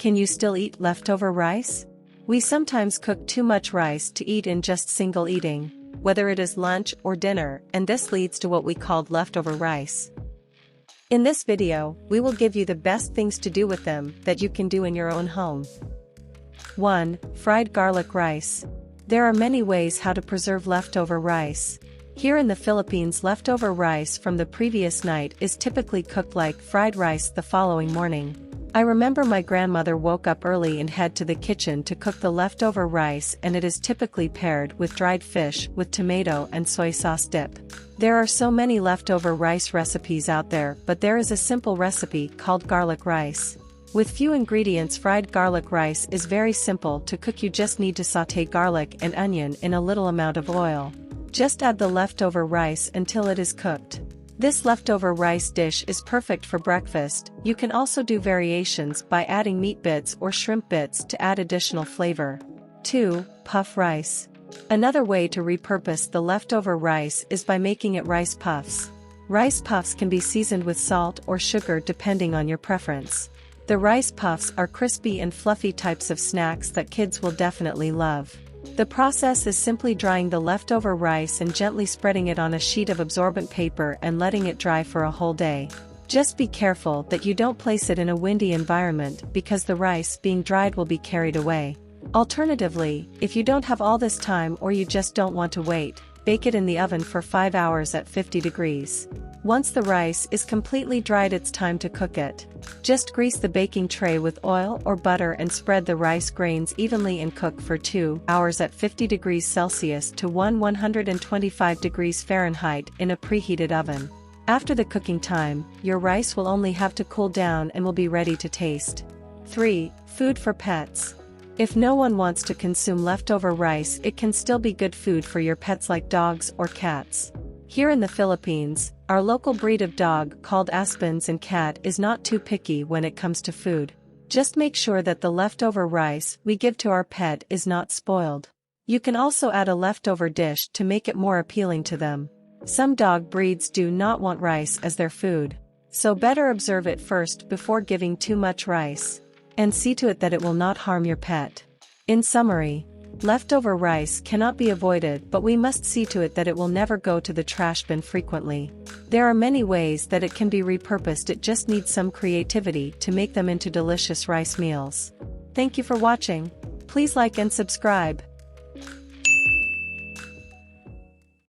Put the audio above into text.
Can you still eat leftover rice? We sometimes cook too much rice to eat in just single eating, whether it is lunch or dinner, and this leads to what we called leftover rice. In this video, we will give you the best things to do with them that you can do in your own home. 1. Fried garlic rice. There are many ways how to preserve leftover rice. Here in the Philippines, leftover rice from the previous night is typically cooked like fried rice the following morning. I remember my grandmother woke up early and head to the kitchen to cook the leftover rice, and it is typically paired with dried fish with tomato and soy sauce dip. There are so many leftover rice recipes out there, but there is a simple recipe called garlic rice. With few ingredients, fried garlic rice is very simple to cook. You just need to sauté garlic and onion in a little amount of oil. Just add the leftover rice until it is cooked. This leftover rice dish is perfect for breakfast. You can also do variations by adding meat bits or shrimp bits to add additional flavor. 2. Puff rice. Another way to repurpose the leftover rice is by making it rice puffs. Rice puffs can be seasoned with salt or sugar depending on your preference. The rice puffs are crispy and fluffy types of snacks that kids will definitely love. The process is simply drying the leftover rice and gently spreading it on a sheet of absorbent paper and letting it dry for a whole day. Just be careful that you don't place it in a windy environment because the rice being dried will be carried away. Alternatively, if you don't have all this time or you just don't want to wait, bake it in the oven for 5 hours at 50 degrees. Once the rice is completely dried, it's time to cook it. Just grease the baking tray with oil or butter and spread the rice grains evenly and cook for 2 hours at 50 degrees Celsius to 125 degrees Fahrenheit in a preheated oven. After the cooking time, your rice will only have to cool down and will be ready to taste. 3. Food for pets. If no one wants to consume leftover rice, it can still be good food for your pets like dogs or cats. Here in the Philippines, our local breed of dog called Aspens and cat is not too picky when it comes to food. Just make sure that the leftover rice we give to our pet is not spoiled. You can also add a leftover dish to make it more appealing to them. Some dog breeds do not want rice as their food, so better observe it first before giving too much rice. And see to it that it will not harm your pet. In summary, leftover rice cannot be avoided, but we must see to it that it will never go to the trash bin frequently. There are many ways that it can be repurposed. It just needs some creativity to make them into delicious rice meals. Thank you for watching. Please like and subscribe.